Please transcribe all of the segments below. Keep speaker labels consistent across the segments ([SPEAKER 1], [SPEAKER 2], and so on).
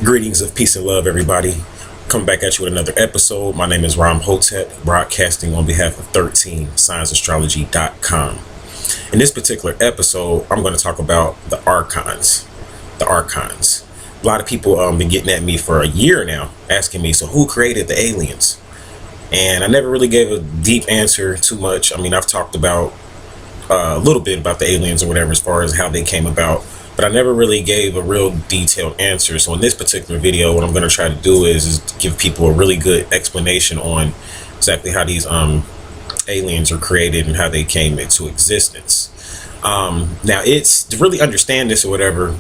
[SPEAKER 1] Greetings of peace and love, everybody. Coming back at you with another episode. My name is Ram Hotep, broadcasting on behalf of 13scienceastrology.com. In this particular episode, I'm going to talk about the Archons. The Archons. A lot of people been getting at me for a year now, asking me, so who created the aliens? And I never really gave a deep answer too much. I mean, I've talked about a little bit about the aliens or whatever as far as how they came about, but I never really gave a real detailed answer. So in this particular video, what I'm going to try to do is give people a really good explanation on exactly how these aliens are created and how they came into existence. Now, it's to really understand this or whatever,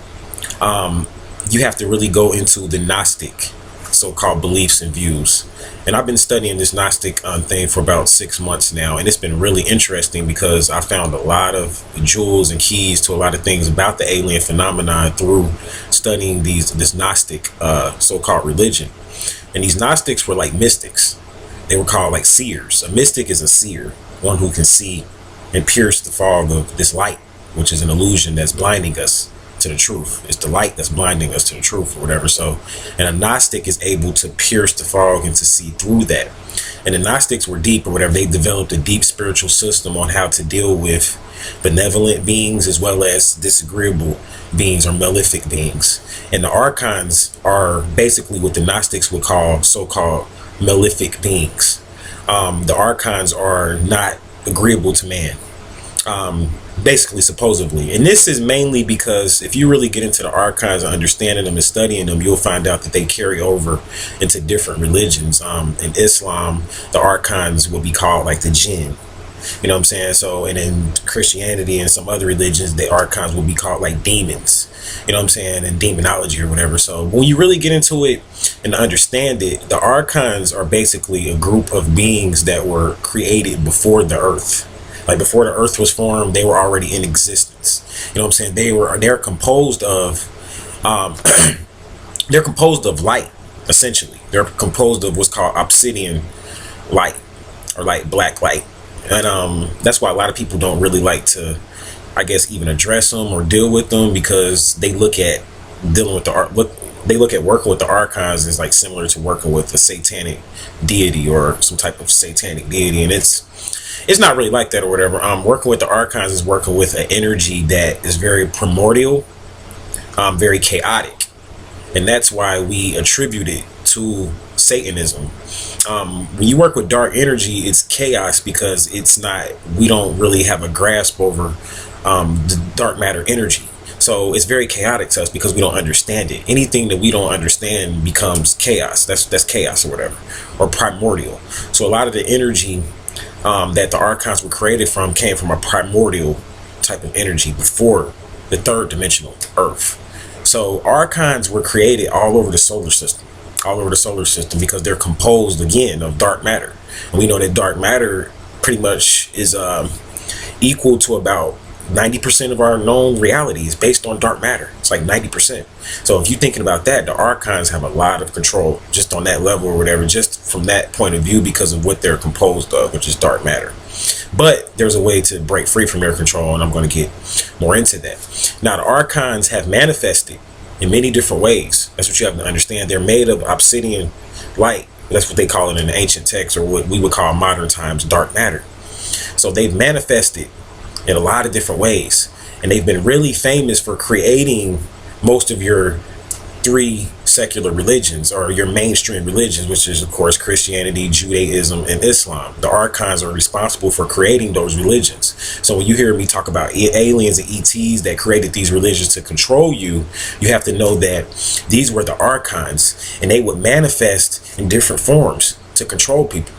[SPEAKER 1] you have to really go into the Gnostic so-called beliefs and views. And I've been studying this Gnostic thing for about 6 months now, and it's been really interesting because I found a lot of jewels and keys to a lot of things about the alien phenomenon through studying this Gnostic so-called religion. And these Gnostics were like mystics. They were called like seers. A mystic is a seer, one who can see and pierce the fog of this light, which is an illusion that's blinding us to the truth. It's the light that's blinding us to the truth or whatever. So, and a Gnostic is able to pierce the fog and to see through that. And the Gnostics were deep or whatever. They developed a deep spiritual system on how to deal with benevolent beings as well as disagreeable beings or malefic beings. And the Archons are basically what the Gnostics would call so-called malefic beings. The Archons are not agreeable to man. Basically, supposedly. And this is mainly because if you really get into the Archons and understanding them and studying them, you'll find out that they carry over into different religions. In Islam, the Archons will be called like the jinn. You know what I'm saying? So, and in Christianity and some other religions, the Archons will be called like demons. You know what I'm saying? And demonology or whatever. So when you really get into it and understand it, the Archons are basically a group of beings that were created before the earth. Like before the earth was formed, they were already in existence. You know what I'm saying? They're composed of they're composed of light, essentially. They're composed of what's called obsidian light or like black light. And that's why a lot of people don't really like to, I guess, even address them or deal with them, because they look at dealing with they look at working with the Archons as like similar to working with a satanic deity or some type of satanic deity, and it's not really like that or whatever. Working with the Archons is working with an energy that is very primordial, very chaotic, and that's why we attribute it to Satanism. When you work with dark energy, it's chaos because we don't really have a grasp over the dark matter energy. So it's very chaotic to us because we don't understand it. Anything that we don't understand becomes chaos. That's chaos or whatever, or primordial. So a lot of the energy that the Archons were created from came from a primordial type of energy before the third dimensional Earth. So Archons were created all over the solar system, because they're composed again of dark matter. And we know that dark matter pretty much is equal to about 90% of our known realities based on dark matter. It's like 90%. So if you're thinking about that, the Archons have a lot of control just on that level or whatever, just from that point of view, because of what they're composed of, which is dark matter. But there's a way to break free from their control, and I'm going to get more into that. Now, the Archons have manifested in many different ways. That's what you have to understand. They're made of obsidian light. That's what they call it in the ancient text, or what we would call modern times dark matter. So they've manifested in a lot of different ways, and they've been really famous for creating most of your three secular religions, or your mainstream religions, which is of course Christianity, Judaism, and Islam. The Archons are responsible for creating those religions. So when you hear me talk about aliens and ETs that created these religions to control you, you have to know that these were the Archons, and they would manifest in different forms to control people.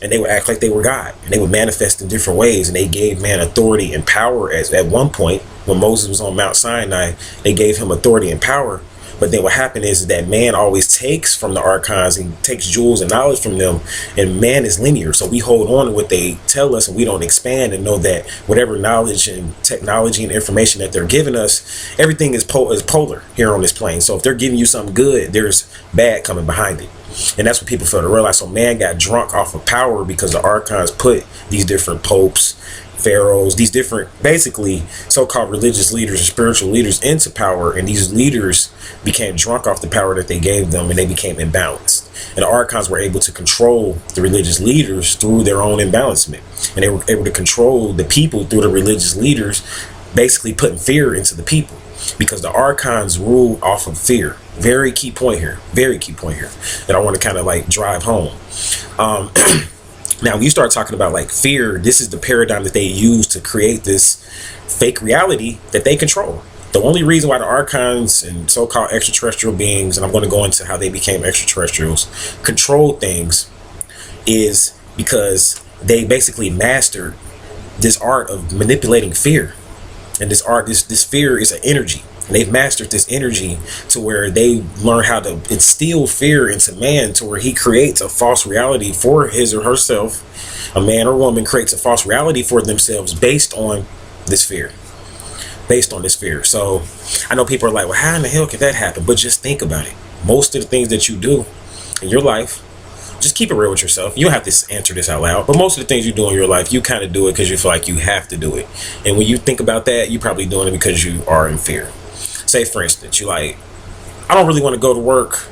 [SPEAKER 1] And they would act like they were God, and they would manifest in different ways, and they gave man authority and power. As at one point, when Moses was on Mount Sinai, they gave him authority and power. But then what happened is that man always takes from the Archons and takes jewels and knowledge from them, and man is linear. So we hold on to what they tell us, and we don't expand and know that whatever knowledge and technology and information that they're giving us, everything is polar here on this plane. So if they're giving you something good, there's bad coming behind it. And that's what people fail to realize. So man got drunk off of power because the Archons put these different popes, pharaohs, these different, basically, so-called religious leaders and spiritual leaders into power, and these leaders became drunk off the power that they gave them, and they became imbalanced. And the Archons were able to control the religious leaders through their own imbalancement, and they were able to control the people through the religious leaders, basically putting fear into the people, because the Archons rule off of fear. Very key point here, that I want to kind of like drive home. Now, when you start talking about like fear, this is the paradigm that they use to create this fake reality that they control. The only reason why the Archons and so-called extraterrestrial beings, and I'm going to go into how they became extraterrestrials, control things, is because they basically mastered this art of manipulating fear. And this art, this fear is an energy. And they've mastered this energy to where they learn how to instill fear into man, to where he creates a false reality for his or herself. A man or woman creates a false reality for themselves based on this fear. So I know people are like, well, how in the hell could that happen? But just think about it. Most of the things that you do in your life, just keep it real with yourself. You don't have to answer this out loud, but most of the things you do in your life, you kind of do it because you feel like you have to do it. And when you think about that, you're probably doing it because you are in fear. Say, for instance, you're like, I don't really want to go to work,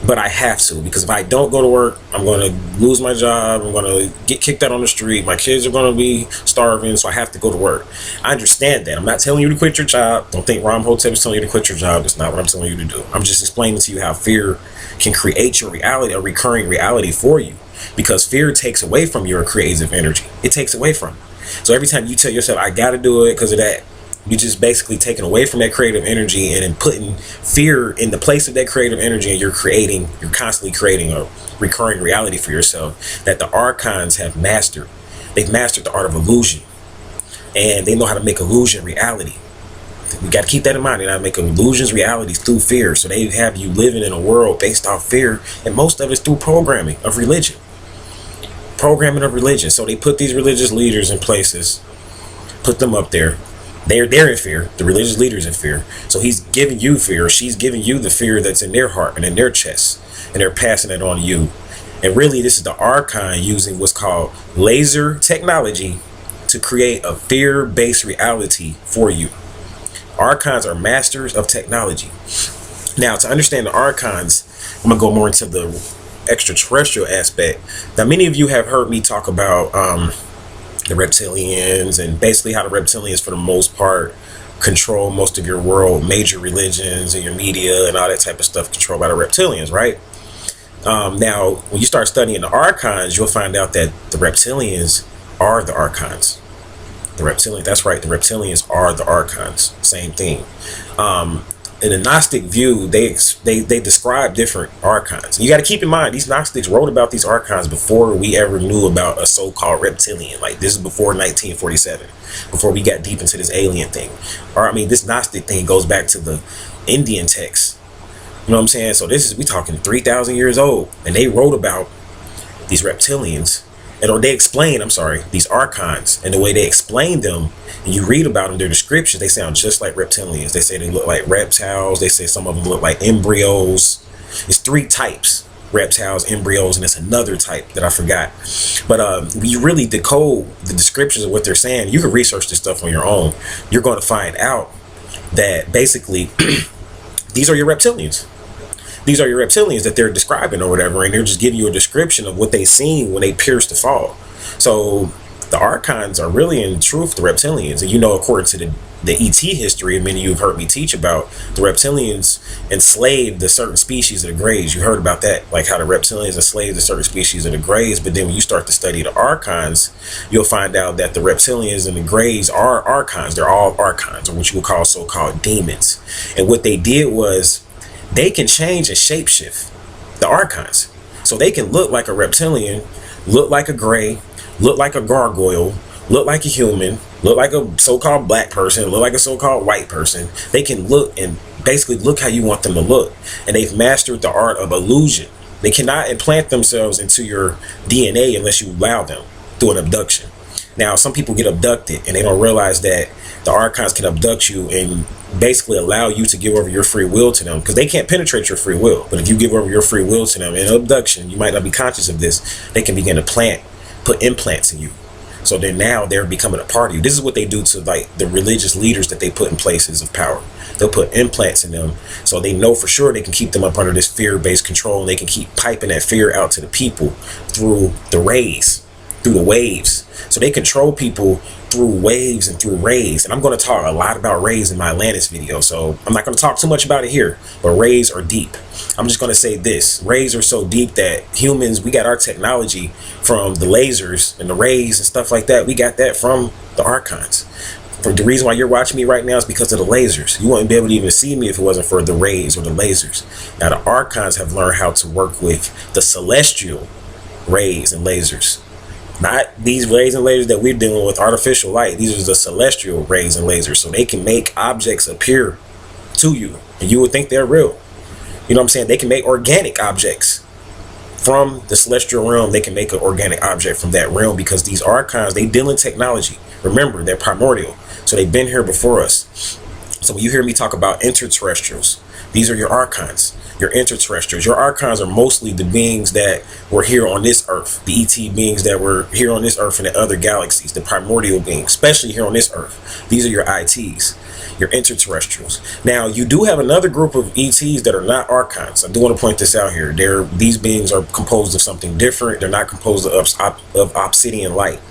[SPEAKER 1] but I have to, because if I don't go to work, I'm going to lose my job. I'm going to get kicked out on the street. My kids are going to be starving, so I have to go to work. I understand that. I'm not telling you to quit your job. Don't think Ram Hotep is telling you to quit your job. That's not what I'm telling you to do. I'm just explaining to you how fear can create your reality, a recurring reality for you, because fear takes away from your creative energy. It takes away from it. So every time you tell yourself, I got to do it because of that, you're just basically taking away from that creative energy and then putting fear in the place of that creative energy, and you're constantly creating a recurring reality for yourself that the Archons have mastered. They've mastered the art of illusion, and they know how to make illusion reality. We got to keep that in mind. They know how to make illusions realities through fear. So they have you living in a world based off fear, and most of it's through programming of religion. So they put these religious leaders in places, put them up there. They're in fear. The religious leader's in fear. So he's giving you fear. She's giving you the fear that's in their heart and in their chest. And they're passing it on to you. And really, this is the Archon using what's called laser technology to create a fear-based reality for you. Archons are masters of technology. Now, to understand the Archons, I'm going to go more into the extraterrestrial aspect. Now, many of you have heard me talk about the Reptilians, and basically how the Reptilians, for the most part, control most of your world, major religions and your media and all that type of stuff controlled by the Reptilians, right? Now, when you start studying the Archons, you'll find out that the Reptilians are the Archons. That's right, the Reptilians are the Archons. Same thing. In the Gnostic view, they describe different Archons. You got to keep in mind, these Gnostics wrote about these Archons before we ever knew about a so-called reptilian. Like, this is before 1947, before we got deep into this alien thing. Or, I mean, this Gnostic thing goes back to the Indian texts. You know what I'm saying? So we talking 3,000 years old, and they wrote about these reptilians. And they explain, these Archons, and the way they explain them, and you read about them, their descriptions, they sound just like reptilians. They say they look like reptiles. They say some of them look like embryos. It's 3 types: reptiles, embryos, and it's another type that I forgot. But when you really decode the descriptions of what they're saying, you can research this stuff on your own. You're going to find out that basically these are your reptilians. These are your reptilians that they're describing or whatever, and they're just giving you a description of what they seen when they pierced the fall. So the Archons are really, in truth, the reptilians. And you know, according to the ET history, and many of you have heard me teach about, the reptilians enslaved the certain species of the Greys. You heard about that, like how the reptilians enslaved the certain species of the Greys. But then when you start to study the Archons, you'll find out that the reptilians and the Greys are Archons. They're all Archons, or what you would call so-called demons. And what they did was, they can change and shapeshift, the Archons. So they can look like a reptilian, look like a gray, look like a gargoyle, look like a human, look like a so-called black person, look like a so-called white person. They can look and basically look how you want them to look. And they've mastered the art of illusion. They cannot implant themselves into your DNA unless you allow them through an abduction. Now, some people get abducted and they don't realize that the Archons can abduct you and basically allow you to give over your free will to them, because they can't penetrate your free will. But if you give over your free will to them in abduction, you might not be conscious of this, they can begin to put implants in you. So then now they're becoming a part of you. This is what they do to like the religious leaders that they put in places of power. They'll put implants in them so they know for sure they can keep them up under this fear-based control, and they can keep piping that fear out to the people through the rays, through the waves. So they control people through waves and through rays. And I'm going to talk a lot about rays in my Atlantis video, so I'm not going to talk too much about it here, but rays are deep. I'm just going to say this: rays are so deep that humans, we got our technology from the lasers and the rays and stuff like that. We got that from the Archons. For the reason why you're watching me right now is because of the lasers. You wouldn't be able to even see me if it wasn't for the rays or the lasers. Now the Archons have learned how to work with the celestial rays and lasers. Not these rays and lasers that we're dealing with, artificial light. These are the celestial rays and lasers. So they can make objects appear to you, and you would think they're real. You know what I'm saying? They can make organic objects from the celestial realm. They can make an organic object from that realm, because these Archons, they deal in technology. Remember, they're primordial. So they've been here before us. So when you hear me talk about interterrestrials, these are your Archons, your interterrestrials. Your Archons are mostly the beings that were here on this earth, the ET beings that were here on this earth in the other galaxies, the primordial beings, especially here on this earth. These are your ITs, your interterrestrials. Now, you do have another group of ETs that are not Archons. I do want to point this out here. These beings are composed of something different. They're not composed of obsidian light.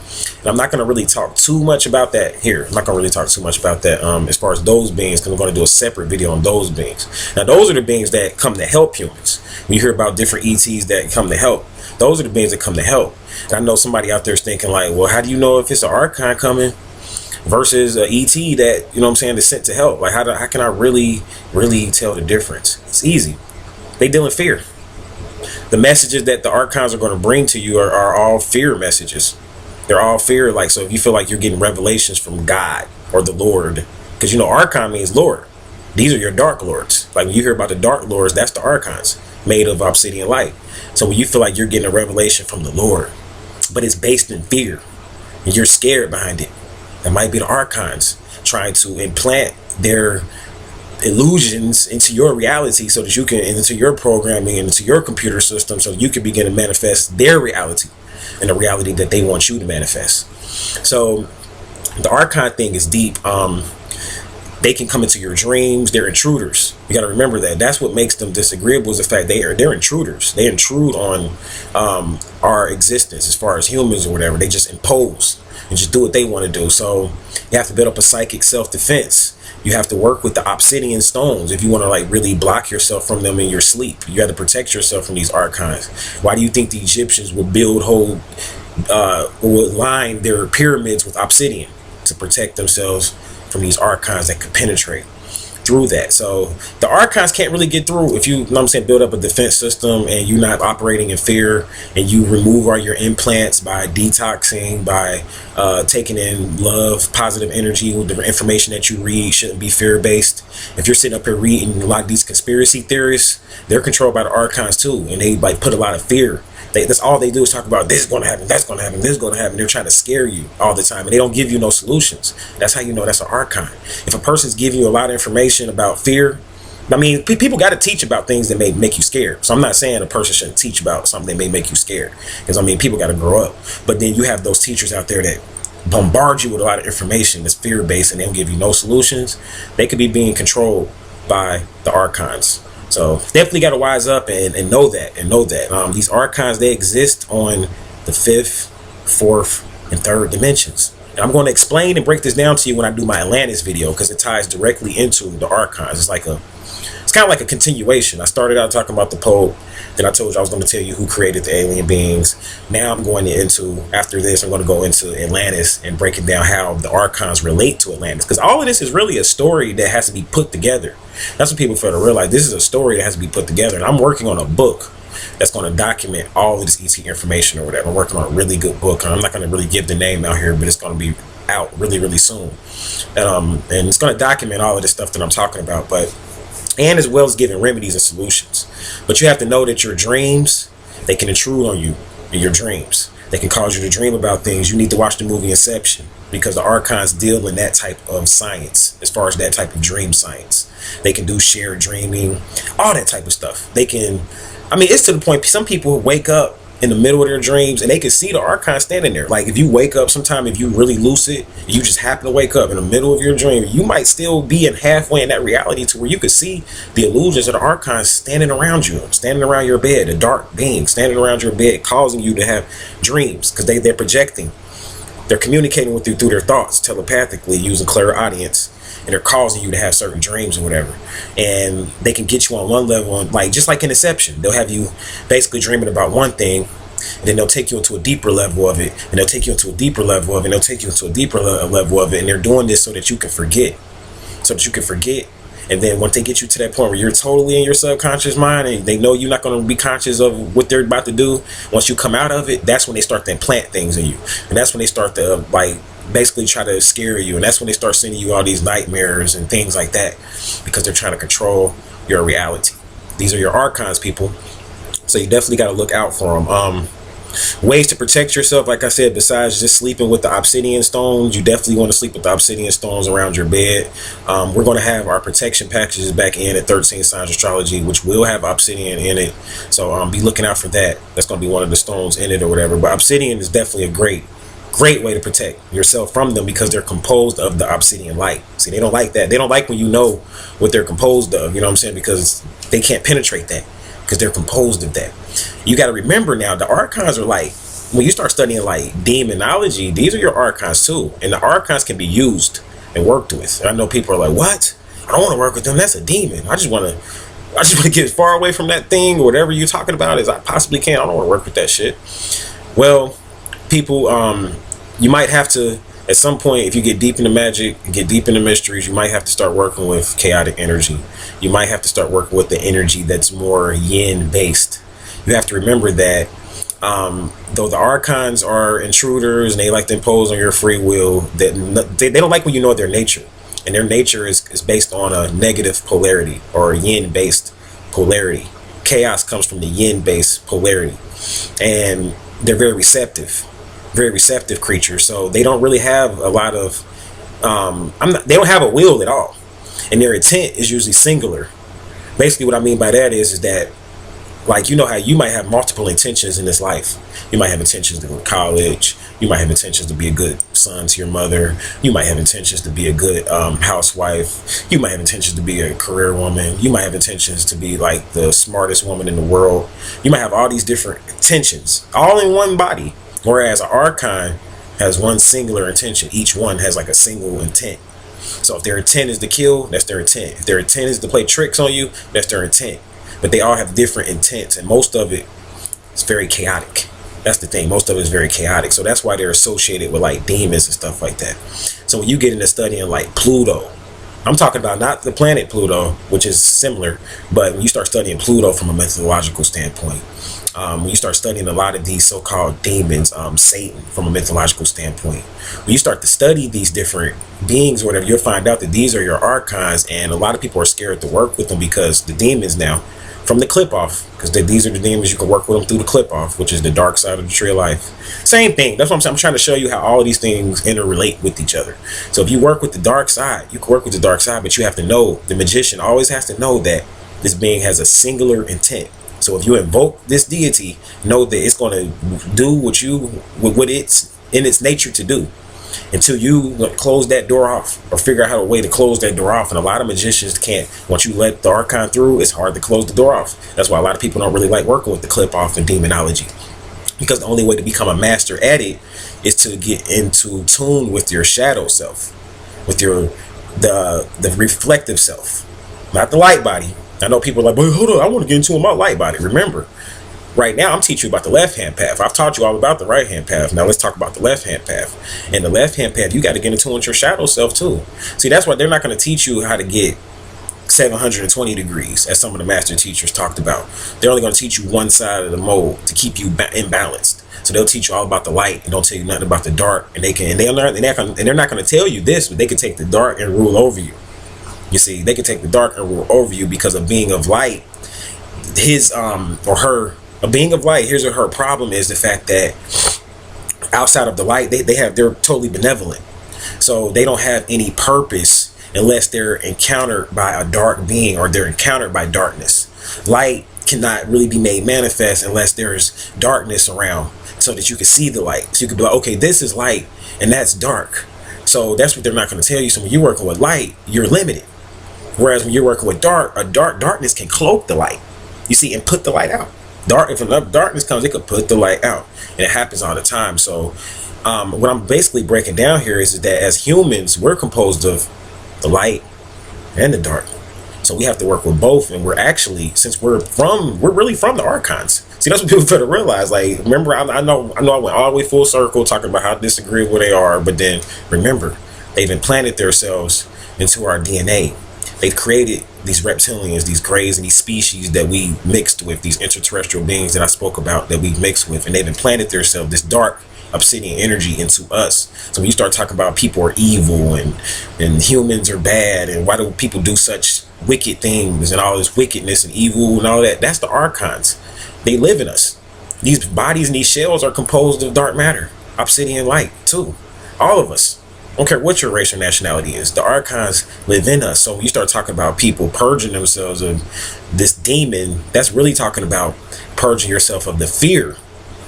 [SPEAKER 1] And I'm not going to really talk too much about that here. I'm not going to really talk too much about that as far as those beings, because I'm going to do a separate video on those beings. Now, those are the beings that come to help humans. When you hear about different ETs that come to help, those are the beings that come to help. And I know somebody out there is thinking like, well, how do you know if it's an Archon coming versus an ET that, you know what I'm saying, is sent to help? Like, how can I really tell the difference? It's easy. They deal in fear. The messages that the Archons are going to bring to you are all fear messages. They're all fear. Like, so if you feel like you're getting revelations from God or the Lord, because, you know, Archon means Lord. These are your dark lords. Like when you hear about the dark lords, that's the Archons made of obsidian light. So when you feel like you're getting a revelation from the Lord, but it's based in fear and you're scared behind it, that might be the Archons trying to implant their illusions into your reality so that you can, into your programming and into your computer system, so you can begin to manifest their reality and the reality that they want you to manifest. So the Archon thing is deep. They can come into your dreams. They're intruders. You got to remember that. That's what makes them disagreeable, is the fact they're intruders. They intrude on our existence as far as humans or whatever. They just impose and just do what they want to do. So you have to build up a psychic self-defense. You have to work with the obsidian stones if you want to like really block yourself from them in your sleep. You have to protect yourself from these Archons. Why do you think the Egyptians would would line their pyramids with obsidian? To protect themselves from these Archons that could penetrate through that. So the Archons can't really get through if you know what I'm saying, build up a defense system and you're not operating in fear, and you remove all your implants by detoxing, by taking in love, positive energy. With the information that you read shouldn't be fear-based. If you're sitting up here reading a lot of these conspiracy theorists, they're controlled by the Archons too, and they like put a lot of fear. That's all they do is talk about this is going to happen, that's going to happen, this is going to happen. They're trying to scare you all the time, and they don't give you no solutions. That's how you know that's an Archon. If a person's giving you a lot of information about fear, I mean, people got to teach about things that may make you scared. So I'm not saying a person shouldn't teach about something that may make you scared, because I mean, people got to grow up. But then you have those teachers out there that bombard you with a lot of information that's fear-based, and they don't give you no solutions. They could be being controlled by the Archons. So definitely got to wise up and know that. These Archons, they exist on the 5th, 4th, and 3rd dimensions. And I'm going to explain and break this down to you when I do my Atlantis video, because it ties directly into the Archons. It's kind of like a continuation. I started out talking about the Pope. Then I told you I was going to tell you who created the alien beings. Now I'm going into, after this, I'm going to go into Atlantis and breaking down how the Archons relate to Atlantis. Because all of this is really a story that has to be put together. That's what people fail to realize. This is a story that has to be put together. And I'm working on a book that's going to document all of this ET information or whatever. I'm working on a really good book. I'm not going to really give the name out here, but it's going to be out really soon. And it's going to document all of this stuff that I'm talking about. And as well as giving remedies and solutions. But you have to know that your dreams, they can intrude on you in your dreams. They can cause you to dream about things. You need to watch the movie Inception, because the Archons deal in that type of science, as far as that type of dream science. They can do shared dreaming, all that type of stuff. They can, I mean, it's to the point, some people wake up in the middle of their dreams, and they can see the Archon standing there. Like if you wake up sometime, if you really lucid, you just happen to wake up in the middle of your dream, you might still be in halfway in that reality to where you could see the illusions of the Archons standing around you, standing around your bed, a dark being standing around your bed, causing you to have dreams, because they're projecting. They're communicating with you through their thoughts telepathically using clairaudience, and they're causing you to have certain dreams or whatever. And they can get you on one level, like just like in Inception, they'll have you basically dreaming about one thing, and then they'll take you into a deeper level of it, and they'll take you into a deeper level of it, and they'll take you into a deeper level of it, and they're doing this so that you can forget, And then once they get you to that point where you're totally in your subconscious mind and they know you're not going to be conscious of what they're about to do, once you come out of it, that's when they start to implant things in you. And that's when they start to like basically try to scare you. And that's when they start sending you all these nightmares and things like that, because they're trying to control your reality. These are your Archons, people. So you definitely got to look out for them. Ways to protect yourself, like I said, besides just sleeping with the obsidian stones, you definitely want to sleep with the obsidian stones around your bed. We're going to have our protection packages back in at 13 Signs Astrology, which will have obsidian in it. So be looking out for that. That's going to be one of the stones in it or whatever. But obsidian is definitely a great way to protect yourself from them, because they're composed of the obsidian light. See, they don't like that. They don't like when you know what they're composed of, you know what I'm saying? Because they can't penetrate that, because they're composed of that. You got to remember now, the Archons are like, when you start studying like demonology, these are your Archons too. And the Archons can be used and worked with. I know people are like, what? I don't want to work with them. That's a demon. I just want to get as far away from that thing or whatever you're talking about as I possibly can. I don't want to work with that shit. Well, people, you might have to, at some point, if you get deep into magic, get deep into mysteries, you might have to start working with chaotic energy. You might have to start working with the energy that's more yin based. You have to remember that though the Archons are intruders and they like to impose on your free will, that they don't like when you know their nature. And their nature is based on a negative polarity or a yin based polarity. Chaos comes from the yin based polarity. And they're very receptive creatures. So they don't really have a lot of they don't have a will at all, and their intent is usually singular. Basically what I mean by that is that, like, you know how you might have multiple intentions in this life. You might have intentions to go to college, you might have intentions to be a good son to your mother, you might have intentions to be a good housewife, you might have intentions to be a career woman, you might have intentions to be like the smartest woman in the world. You might have all these different intentions all in one body. Whereas an Archon has one singular intention. Each one has like a single intent. So if their intent is to kill, that's their intent. If their intent is to play tricks on you, that's their intent. But they all have different intents, and most of it is very chaotic. That's the thing. Most of it is very chaotic. So that's why they're associated with like demons and stuff like that. So when you get into studying like Pluto, I'm talking about not the planet Pluto, which is similar, but when you start studying Pluto from a mythological standpoint, when you start studying a lot of these so-called demons, Satan from a mythological standpoint, when you start to study these different beings or whatever, you'll find out that these are your Archons, and a lot of people are scared to work with them because the demons now, from the clip off, because these are the demons, you can work with them through the clip off, which is the dark side of the tree of life. Same thing. That's what I'm saying. I'm trying to show you how all of these things interrelate with each other. So if you work with the dark side, you can work with the dark side, but you have to know, the magician always has to know that this being has a singular intent. So if you invoke this deity, know that it's going to do what it's in its nature to do, until you close that door off or figure out how a way to close that door off. And a lot of magicians can't. Once you let the Archon through, it's hard to close the door off. That's why a lot of people don't really like working with the clip off in demonology, because the only way to become a master at it is to get into tune with your shadow self, with your the reflective self, not the light body. I know people are like, but hold on, I want to get into my light body. Remember, right now I'm teaching you about the left-hand path. I've taught you all about the right-hand path. Now let's talk about the left-hand path. And the left-hand path, you got to get into your shadow self too. See, that's why they're not going to teach you how to get 720 degrees, as some of the master teachers talked about. They're only going to teach you one side of the mold to keep you imbalanced. So they'll teach you all about the light and don't tell you nothing about the dark. And they're not going to tell you this, but they can take the dark and rule over you. You see, they can take the dark and rule over you, because a being of light, a being of light, his or her problem is the fact that outside of the light, they're totally benevolent. So they don't have any purpose unless they're encountered by a dark being or they're encountered by darkness. Light cannot really be made manifest unless there's darkness around, so that you can see the light. So you can be like, okay, this is light and that's dark. So that's what they're not going to tell you. So when you're working with light, you're limited. Whereas when you're working with darkness can cloak the light. You see, and put the light out. If enough darkness comes, it could put the light out, and it happens all the time. So what I'm basically breaking down here is that as humans, we're composed of the light and the dark. So we have to work with both, and we're actually, since we're really from the Archons. See, that's what people better realize. Like, remember, I know I went all the way full circle talking about how disagreeable they are, but then remember, they've implanted themselves into our DNA. They've created these reptilians, these greys, and these species that we mixed with, these extraterrestrial beings that I spoke about that we mixed with, and they've implanted themselves, this dark obsidian energy into us. So when you start talking about people are evil and humans are bad, and why do people do such wicked things and all this wickedness and evil and all that, that's the Archons. They live in us. These bodies and these shells are composed of dark matter, obsidian light too. All of us. I don't care what your race or nationality is. The Archons live in us. So when you start talking about people purging themselves of this demon, that's really talking about purging yourself of the fear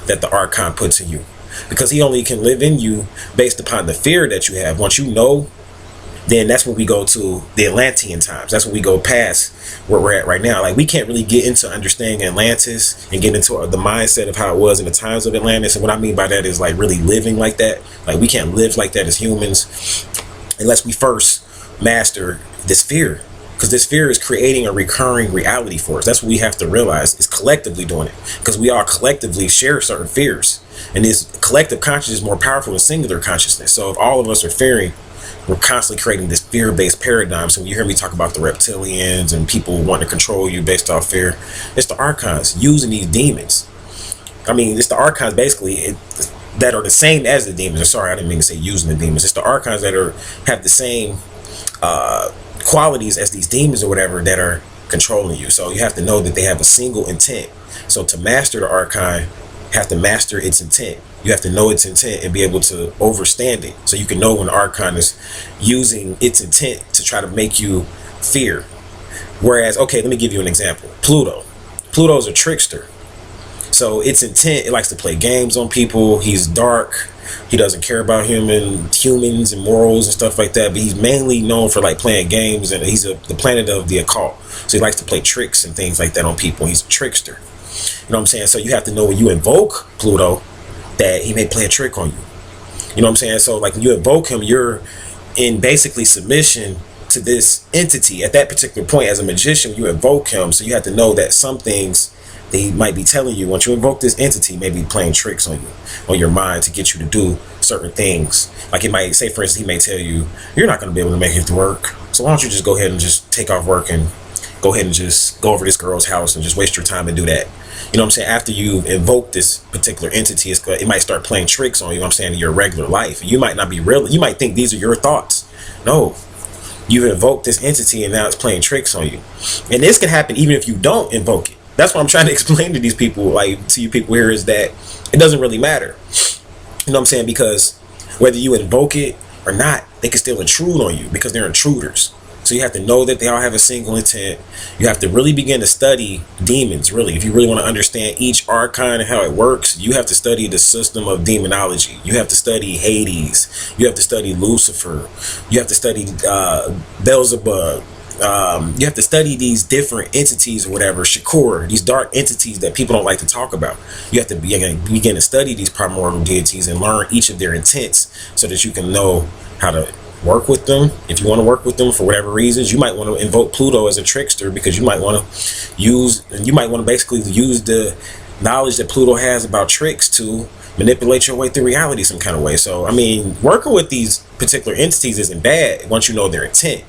[SPEAKER 1] that the Archon puts in you. Because he only can live in you based upon the fear that you have. Once you know, then that's when we go to the Atlantean times. That's when we go past where we're at right now. Like, we can't really get into understanding Atlantis and get into the mindset of how it was in the times of Atlantis. And what I mean by that is like really living like that. Like, we can't live like that as humans unless we first master this fear. Because this fear is creating a recurring reality for us. That's what we have to realize, is collectively doing it. Because we all collectively share certain fears. And this collective consciousness is more powerful than singular consciousness. So if all of us are fearing, we're constantly creating this fear-based paradigm. So when you hear me talk about the reptilians and people wanting to control you based off fear, it's the Archons using these demons. I mean, it's the Archons basically that are the same as the demons. Sorry, I didn't mean to say using the demons. It's the Archons that have the same qualities as these demons or whatever that are controlling you. So you have to know that they have a single intent. So to master the Archon, you have to master its intent. You have to know its intent and be able to overstand it. So you can know when the Archon is using its intent to try to make you fear. Whereas, okay, let me give you an example. Pluto. Pluto's a trickster. So its intent, it likes to play games on people. He's dark. He doesn't care about humans and morals and stuff like that. But he's mainly known for like playing games, and he's the planet of the occult. So he likes to play tricks and things like that on people. He's a trickster. You know what I'm saying? So you have to know when you invoke Pluto that he may play a trick on you. You know what I'm saying? So like when you invoke him, you're in basically submission to this entity at that particular point. As a magician, you invoke him. So you have to know that some things they might be telling you, once you invoke this entity, maybe playing tricks on you, on your mind, to get you to do certain things. Like, it might say, for instance, he may tell you, you're not going to be able to make it to work. So why don't you just go ahead and just take off work and go ahead and just go over this girl's house and just waste your time and do that. You know what I'm saying? After you invoke this particular entity, it might start playing tricks on you, know what I'm saying, in your regular life. You might not be real. You might think these are your thoughts. No, you invoked this entity and now it's playing tricks on you. And this can happen even if you don't invoke it. That's what I'm trying to explain to these people, like to you people here, is that it doesn't really matter. You know what I'm saying? Because whether you invoke it or not, they can still intrude on you because they're intruders. So you have to know that they all have a single intent. You have to really begin to study demons, really. If you really want to understand each archon and how it works, you have to study the system of demonology. You have to study Hades. You have to study Lucifer. You have to study Beelzebub. You have to study these different entities or whatever, Shakur, these dark entities that people don't like to talk about. You have to begin to study these primordial deities and learn each of their intents so that you can know how to work with them. If you want to work with them for whatever reasons, you might want to invoke Pluto as a trickster, because you might want to basically use the knowledge that Pluto has about tricks to manipulate your way through reality some kind of way. So, I mean, working with these particular entities isn't bad once you know their intent.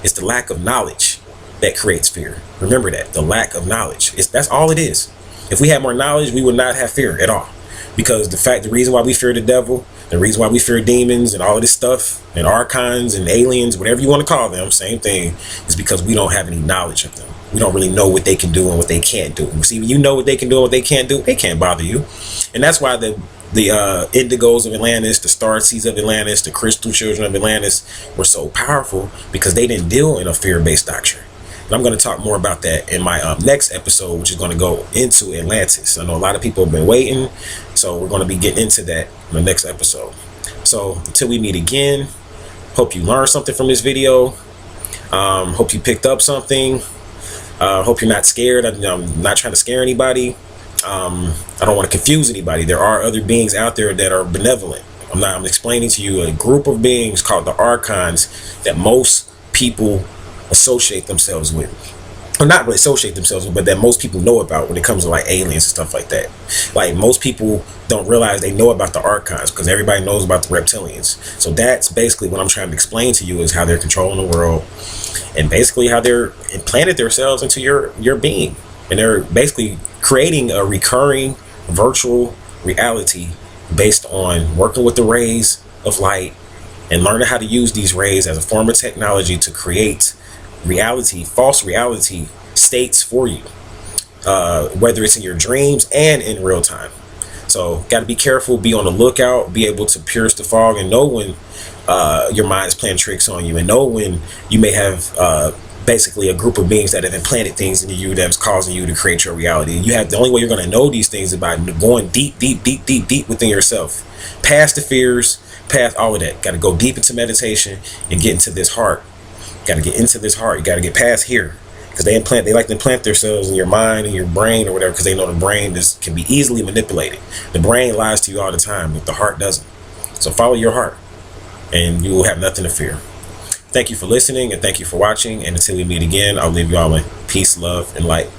[SPEAKER 1] It's the lack of knowledge that creates fear. Remember that, the lack of knowledge. That's all it is. If we had more knowledge, we would not have fear at all. Because the reason why we fear the devil, the reason why we fear demons and all of this stuff, and archons and aliens, whatever you want to call them, same thing, is because we don't have any knowledge of them. We don't really know what they can do and what they can't do. See, when you know what they can do and what they can't do, they can't bother you. And that's why the Indigos of Atlantis, the Starseeds of Atlantis, the Crystal Children of Atlantis were so powerful, because they didn't deal in a fear-based doctrine. And I'm going to talk more about that in my next episode, which is going to go into Atlantis. I know a lot of people have been waiting, so we're going to be getting into that in the next episode. So until we meet again, hope you learned something from this video. Hope you picked up something. Hope you're not scared. I'm not trying to scare anybody. I don't want to confuse anybody. There are other beings out there that are benevolent. I'm explaining to you a group of beings called the Archons that most people associate themselves with. Or not really associate themselves with, but that most people know about when it comes to like aliens and stuff like that. Like most people don't realize they know about the Archons because everybody knows about the Reptilians. So that's basically what I'm trying to explain to you, is how they're controlling the world and basically how they're implanted themselves into your being. And they're basically creating a recurring virtual reality based on working with the rays of light and learning how to use these rays as a form of technology to create reality, false reality states for you, whether it's in your dreams and in real time. So got to be careful, be on the lookout, be able to pierce the fog and know when your mind is playing tricks on you, and know when you may have basically a group of beings that have implanted things into you that's causing you to create your reality. You have, the only way you're going to know these things is by going deep within yourself, past the fears, past all of that. Got to go deep into meditation and get into this heart. Got to get into this heart. You got to get past here, because they like to implant themselves in your mind and your brain or whatever, because they know the brain can be easily manipulated. The brain lies to you all the time, but the heart doesn't. So follow your heart and you will have nothing to fear. Thank you for listening, and thank you for watching. And until we meet again, I'll leave you all in peace, love, and light.